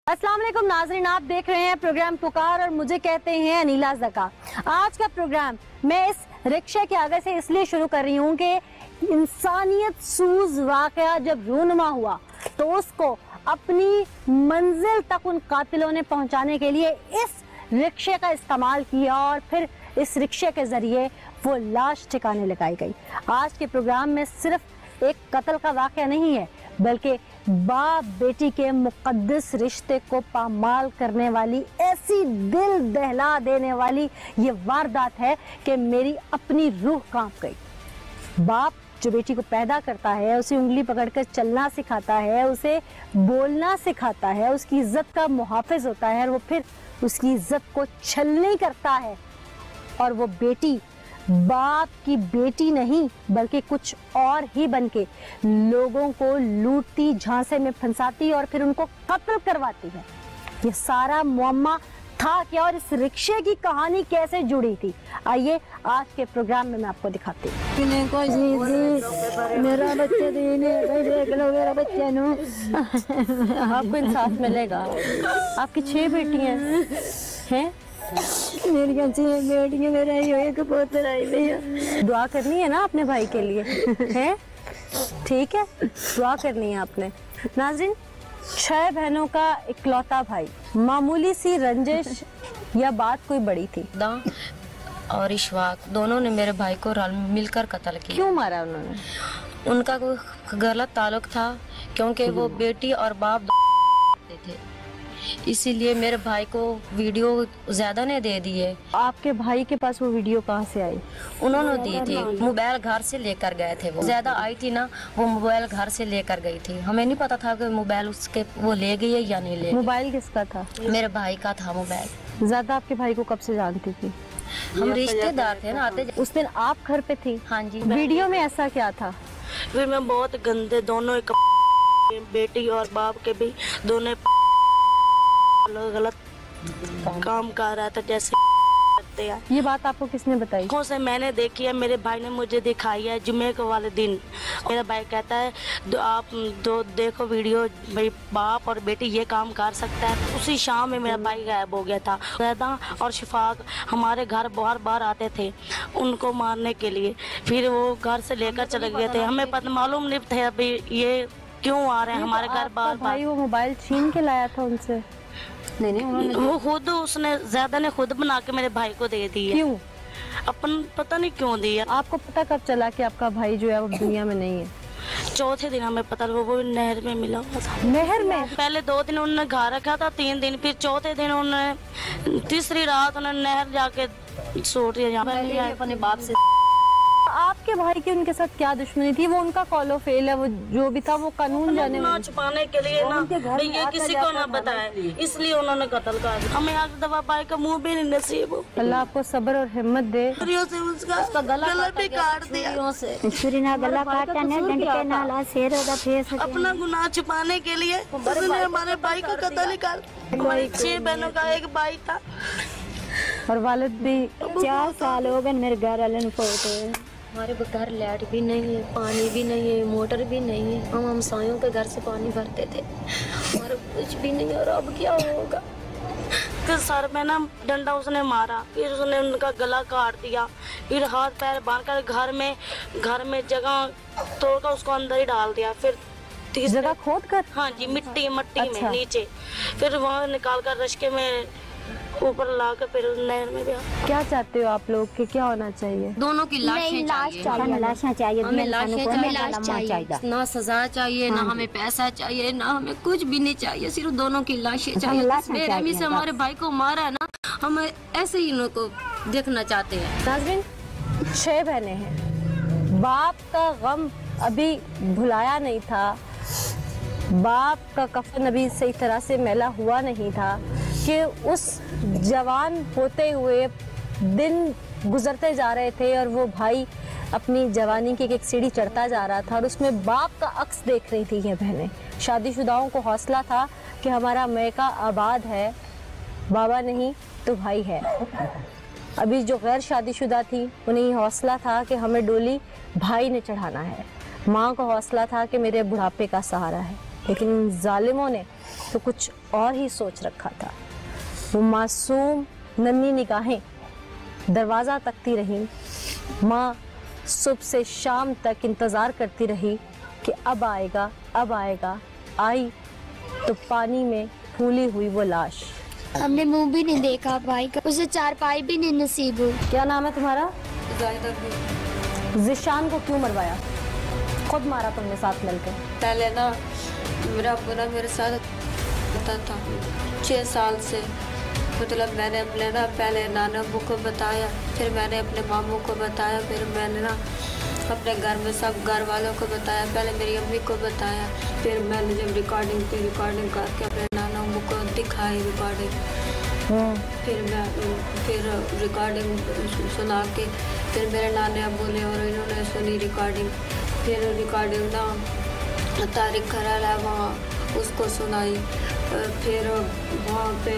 अस्सलाम वालेकुम नाज़रीन, आप देख रहे हैं प्रोग्राम पुकार और मुझे कहते हैं अनीला ज़का। आज का प्रोग्राम मैं इस रिक्शे के आगे से इसलिए शुरू कर रही हूँ कि इंसानियत सूज वाक़या जब रूनुमा हुआ तो उसको अपनी मंजिल तक उन कातिलों ने पहुँचाने के लिए इस रिक्शे का इस्तेमाल किया और फिर इस रिक्शे के ज़रिए वो लाश ठिकाने लगाई गई। आज के प्रोग्राम में सिर्फ एक कत्ल का वाक़या नहीं है, बल्कि बाप बेटी के मुक़द्दस रिश्ते को पामाल करने वाली, ऐसी दिल दहला देने वाली ये वारदात है कि मेरी अपनी रूह कांप गई। बाप जो बेटी को पैदा करता है, उसे उंगली पकड़कर चलना सिखाता है, उसे बोलना सिखाता है, उसकी इज्जत का मुहाफिज होता है और वो फिर उसकी इज्जत को छलनी करता है और वो बेटी बाप की बेटी नहीं बल्कि कुछ और ही बनके लोगों को लूटती, झांसे में फंसाती और फिर उनको कत्ल करवाती है। ये सारा मुअम्मा था क्या और इस रिक्शे की कहानी कैसे जुड़ी थी, आइए आज के प्रोग्राम में मैं आपको दिखाती हूँ। मेरा बच्चा देख लो, मेरा बच्चा नो आपको इंसाफ मिलेगा। आपकी 6 बेटियां हैं? मेरी बेटियां, मेरा एक पोता है। दुआ करनी है ना अपने भाई के लिए, हैं? ठीक है, दुआ करनी है आपने। नाज़रीन, 6 बहनों का इकलौता भाई, मामूली सी रंजिश या बात कोई बड़ी थी? और इशफाक दोनों ने मेरे भाई को मिलकर कत्ल किया। क्यों मारा उन्होंने? उनका कोई गलत ताल्लुक था क्योंकि वो बेटी और बाप थे, इसीलिए मेरे भाई को वीडियो ज्यादा ने दे दिए। आपके भाई के पास वो वीडियो कहाँ से आई? उन्होंने दी थी, मोबाइल घर से लेकर गए थे। वो ज्यादा आई थी ना, वो मोबाइल घर से लेकर गई थी। हमें नहीं पता था कि मोबाइल उसके वो ले गई है या नहीं ले गई। मोबाइल किसका था? मेरे भाई का था मोबाइल। ज्यादा आपके भाई को कब से जानती थी? हम रिश्तेदार थे ना, आते। उस दिन आप घर पे थी? हाँ जी। वीडियो में ऐसा क्या था? फिर मैं बहुत गंदे दोनों बेटी और बाप के भी दोनों गलत काम कर रहा था, जैसे करते हैं। ये बात आपको किसने बताई? कौन से मैंने देखी है, मेरे भाई ने मुझे दिखाई है। जुमे के वाले दिन मेरा भाई कहता है आप देखो वीडियो, भाई बाप और बेटी ये काम कर सकता है। उसी शाम में मेरा भाई गायब हो गया था। रैदा और शिफाक हमारे घर बार बार आते थे उनको मारने के लिए, फिर वो घर से लेकर चले गए थे। हमें पता मालूम नहीं था अभी ये क्यों आ रहे हैं हमारे घर बार बार। भाई वो मोबाइल छीन के लाया था उनसे? नहीं, वो खुद, उसने ज्यादा ने खुद बना के मेरे भाई को दे दिया। क्यों? अपन पता नहीं क्यों दिया। आपको पता कब चला कि आपका भाई जो है वो दुनिया में नहीं है? चौथे दिन हमें पता लगा, वो नहर में मिला हुआ था। नहर में? पहले 2 दिन उन्होंने घर रखा था, 3 दिन, फिर चौथे दिन उन्होंने, तीसरी रात उन्होंने नहर जाके छोड़ दिया। अपने बाप से। आपके भाई की उनके साथ क्या दुश्मनी थी? वो उनका कॉलो फेल है, वो जो भी था वो कानून जाने ना छुपाने के लिए ना, ये किसी को ना बताए, इसलिए उन्होंने कत्ल कर दिया। हमें आज दफा भाई का मुंह भी नहीं नसीब हो। अल्लाह आपको सब्र और हिम्मत दे। से उसका गला भी काट दिया। गला काटा ने डंडे नाला शेर होगा फेस। अपना गुनाह छुपाने के लिए उसने हमारे भाई का कत्ल कर। हमारी 6 बहनों का एक भाई था और वालिद भी। 4 साल हो गए मेरे घर वाले ने फोटो। हमारे घर लाइट भी नहीं है, पानी भी नहीं है, मोटर भी नहीं है। हम हमसायों के घर से पानी भरते थे, हमारा कुछ भी नहीं। और अब क्या होगा? फिर सर में ना डंडा उसने मारा, फिर उसने उनका गला काट दिया, फिर हाथ पैर बांधकर घर में जगह तोड़कर उसको अंदर ही डाल दिया। फिर जगह खोद कर? हाँ जी, मिट्टी अच्छा। में नीचे, फिर वहाँ निकाल कर रश्के में ऊपर लाकर फिर नहर में गया। क्या चाहते हो आप लोग कि क्या होना चाहिए? दोनों की लाशें चाहिए। लाशें चाहिए, हमें लाशें चाहिए, ना सजा चाहिए, ना हमें पैसा चाहिए, ना हमें कुछ भी नहीं चाहिए, सिर्फ दोनों की लाशें चाहिए। बेरहमी से हमारे भाई को मारा ना, हम ऐसे ही इनको देखना चाहते हैं। नाज़रीन, 6 बहनें हैं। बाप का गम अभी भुलाया नहीं था, बाप का कफन अभी सही तरह से मैला हुआ नहीं था कि उस जवान होते हुए दिन गुजरते जा रहे थे और वो भाई अपनी जवानी की एक सीढ़ी चढ़ता जा रहा था और उसमें बाप का अक्स देख रही थी ये बहनें। शादीशुदाओं को हौसला था कि हमारा मैका आबाद है, बाबा नहीं तो भाई है। अभी जो गैर शादीशुदा थी उन्हें हौसला था कि हमें डोली भाई ने चढ़ाना है। माँ को हौसला था कि मेरे बुढ़ापे का सहारा है। लेकिन इन जालिमों ने तो कुछ और ही सोच रखा था। वो मासूम नन्ही निगाहें दरवाज़ा तकती रही। माँ सुबह से शाम तक इंतज़ार करती रही कि अब आएगा, अब आएगा। आई तो पानी में फूली हुई वो लाश। हमने मुंह भी नहीं देखा भाई का, उसे चारपाई भी नहीं नसीब हुई। क्या नाम है तुम्हारा? ज़िशान को क्यों मरवाया? खुद मारा तुमने साथ मिलकर? पहले ना मेरा बुरा मेरे साथ होता था 6 साल से। मतलब मैंने अपने ना पहले नाना अब्बू को बताया, फिर मैंने अपने मामू को बताया, फिर मैंने ना अपने घर में सब घर वालों को बताया, पहले मेरी अम्मी को बताया, फिर मैंने जब रिकॉर्डिंग करके अपने नाना अब्बू को दिखाई रिकॉर्डिंग, फिर रिकॉर्डिंग सुना के फिर मेरे नाना अब्बू ने और इन्होंने सुनी रिकॉर्डिंग, फिर रिकॉर्डिंग ना तारिक खराल है वहाँ उसको सुनाई। फिर वहाँ पे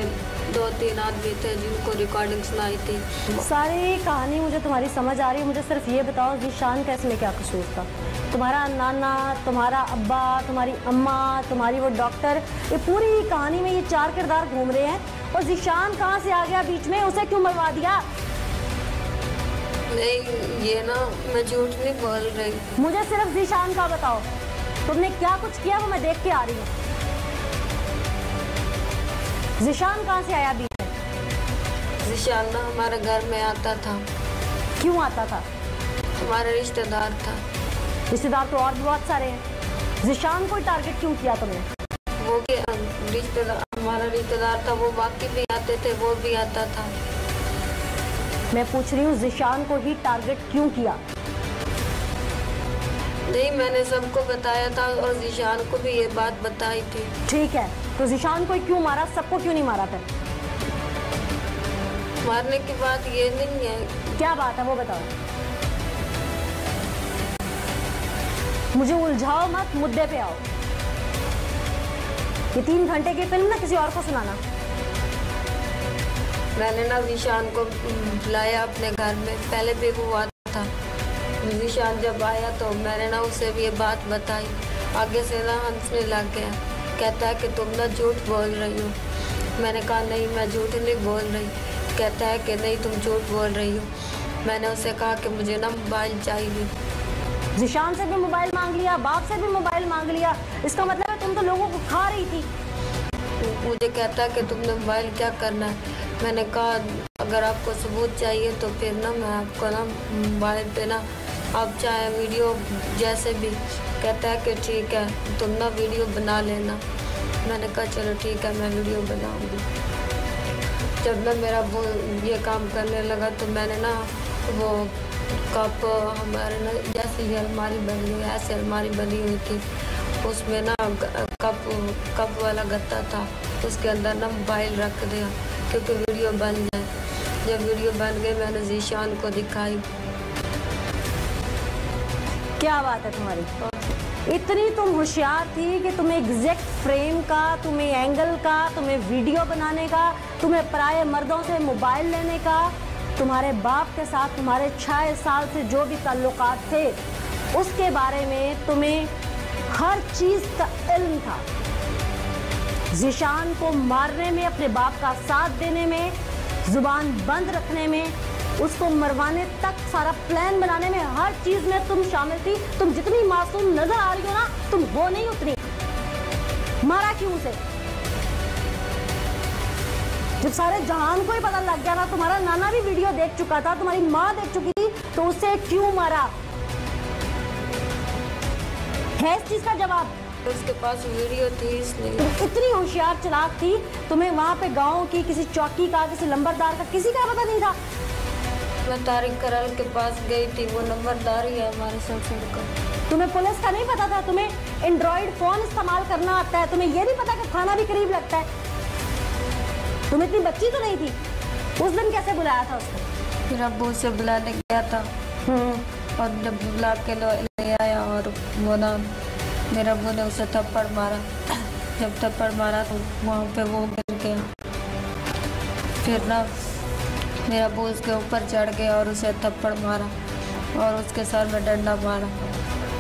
2-3 आदमी थे जिनको रिकॉर्डिंग सुनाई थी। सारी कहानी मुझे तुम्हारी समझ आ रही है। मुझे सिर्फ ये बताओ ज़िशान का इसमें क्या कसूर था? तुम्हारा नाना, तुम्हारा अब्बा, तुम्हारी अम्मा, तुम्हारी वो डॉक्टर, ये पूरी कहानी में ये 4 किरदार घूम रहे हैं और ज़िशान कहाँ से आ गया बीच में? उसे क्यों मरवा दिया? नहीं, ये ना मैं झूठ नहीं बोल रही। मुझे सिर्फ ज़िशान का बताओ, तुमने क्या कुछ किया वो मैं देख के आ रही हूँ। ज़िशान कहाँ से आया बीच में? ज़िशान ना हमारे घर में आता था। क्यों आता था? हमारा रिश्तेदार था। रिश्तेदार तो और भी बहुत सारे हैं। ज़िशान को टारगेट क्यों किया तुमने? वो भी रिश्तेदार, हमारा रिश्तेदार था, वो बाकी भी आते थे, वो भी आता था। मैं पूछ रही हूँ ज़िशान को ही टारगेट क्यों किया? नहीं, मैंने सबको बताया था और ज़िशान को भी ये बात बताई थी। ठीक है, तो ज़िशान को क्यों मारा, सबको क्यों नहीं मारा फिर? मारने की बात ये नहीं है। क्या बात है वो बताओ। मुझे उलझाओ मत, मुद्दे पे आओ। ये 3 घंटे की फिल्म ना किसी और को सुनाना। मैंने ना ज़िशान को बुलाया अपने घर में, पहले भी वो आता था। ज़िशान जब आया तो मैंने ना उसे भी ये बात बताई। आगे से ना हंसने लग गया, कहता है कि तुम ना झूठ बोल रही हो। मैंने कहा नहीं, मैं झूठ नहीं बोल रही। कहता है कि नहीं, तुम झूठ बोल रही हो। मैंने उसे कहा कि मुझे ना मोबाइल चाहिए। ज़िशान से भी मोबाइल मांग लिया, बाप से भी मोबाइल मांग लिया, इसका मतलब है तुम तो लोगों को खा रही थी। मुझे कहता है कि तुमने मोबाइल क्या करना है। मैंने कहा अगर आपको सबूत चाहिए तो फिर ना मैं आपको ना मोबाइल पे ना आप चाहे वीडियो जैसे भी। कहता है कि ठीक है, तुम ना वीडियो बना लेना। मैंने कहा चलो ठीक है, मैं वीडियो बनाऊंगी। जब ना मेरा वो ये काम करने लगा तो मैंने ना वो कप हमारे ना जैसे ये अलमारी बनी हुई, ऐसे अलमारी बनी हुई थी, उसमें ना कप वाला गत्ता था, उसके अंदर ना मोबाइल रख दिया क्योंकि वीडियो बन जाए। जब वीडियो बन गई मैंने ज़िशान को दिखाई। क्या बात है तुम्हारी? इतनी तुम होशियार थी कि तुम्हें एग्जैक्ट फ्रेम का, तुम्हें एंगल का, तुम्हें वीडियो बनाने का, तुम्हें पराये मर्दों से मोबाइल लेने का, तुम्हारे बाप के साथ तुम्हारे 6 साल से जो भी ताल्लुकात थे उसके बारे में तुम्हें हर चीज़ का इल्म था। ज़िशान को मारने में, अपने बाप का साथ देने में, जुबान बंद रखने में, उसको मरवाने तक सारा प्लान बनाने में, हर चीज में तुम शामिल थी। तुम जितनी मासूम नजर आ रही हो ना, तुम वो नहीं उतनी। मारा क्यों उसे? जब सारे जहान को ही पता लग गया ना, तुम्हारा नाना भी वीडियो देख चुका था, तुम्हारी माँ देख चुकी थी, तो उसे क्यों मारा? है इस चीज का जवाब? उसके पास वीडियो थी इसलिए। इतनी होशियार चालाक थी, तुम्हें वहाँ पे गाँव की किसी चौकी का, किसी लंबरदार का, किसी का पता नहीं था। मैं तारिक कराल के पास गई थी, वो नंबरदार ही है हमारे ससुर का। तुम्हें पुलिस का नहीं पता था? तुम्हें एंड्रॉइड फोन इस्तेमाल करना आता है? तुम्हें ये नहीं पता कि खाना भी करीब लगता है? तुम इतनी बच्ची तो नहीं थी। उस दिन कैसे बुलाया था उसको? फिर अब्बू से बुलाने गया था और जब बुला के ले आया और वो ना मेरा अब्बू ने उसे थप्पड़ मारा। जब थप्पड़ मारा तो वहाँ पे वो गिर गया। फिर ना मेरा अब्बू उसके ऊपर चढ़ गया और उसे थप्पड़ मारा और उसके सर में डंडा मारा।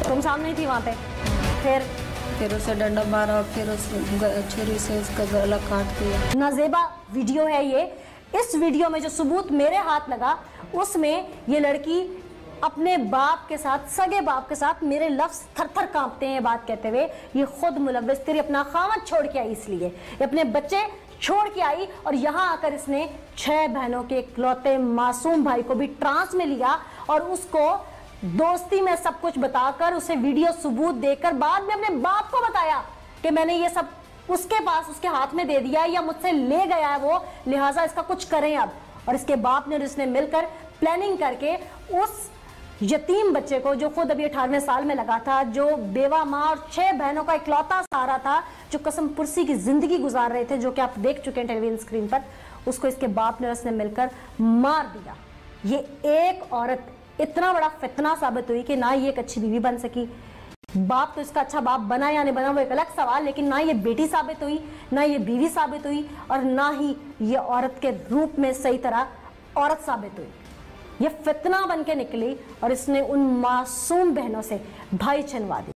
तुम सामने थी वहाँ पे? फिर फिर उसे डंडा मारा, फिर उस छुरी से उसका गला काट दिया। नाजेबा वीडियो है ये। इस वीडियो में जो सबूत मेरे हाथ लगा उसमें ये लड़की अपने बाप के साथ, सगे बाप के साथ, मेरे लफ्ज थर-थर कांपते हैं बात कहते हुए, ये खुद मुलव्वस तेरी अपना खामद छोड़ के आई, इसलिए ये अपने बच्चे छोड़ के आई और यहाँ आकर इसने 6 बहनों के इकलौते मासूम भाई को भी ट्रांस में लिया और उसको दोस्ती में सब कुछ बताकर, उसे वीडियो सबूत देकर बाद में अपने बाप को बताया कि मैंने ये सब उसके पास, उसके हाथ में दे दिया या मुझसे ले गया है वो, लिहाजा इसका कुछ करें अब। और इसके बाप ने और इसने मिलकर प्लानिंग करके उस यतीम बच्चे को, जो खुद अभी 18वें साल में लगा था, जो बेवा माँ और 6 बहनों का इकलौता सहारा था, जो कसम पुरसी की जिंदगी गुजार रहे थे, जो कि आप देख चुके हैं टेलीविजन स्क्रीन पर, उसको इसके बाप ने और उसने मिलकर मार दिया। ये एक औरत इतना बड़ा फितना साबित हुई कि ना ये एक अच्छी बीवी बन सकी, बाप तो इसका अच्छा बाप बना या नहीं बना वो एक अलग सवाल, लेकिन ना ये बेटी साबित हुई, ना ये बीवी साबित हुई और ना ही ये औरत के रूप में सही तरह औरत साबित हुई। ये फितना बन के निकली और इसने उन मासूम बहनों से भाई छिनवा दी।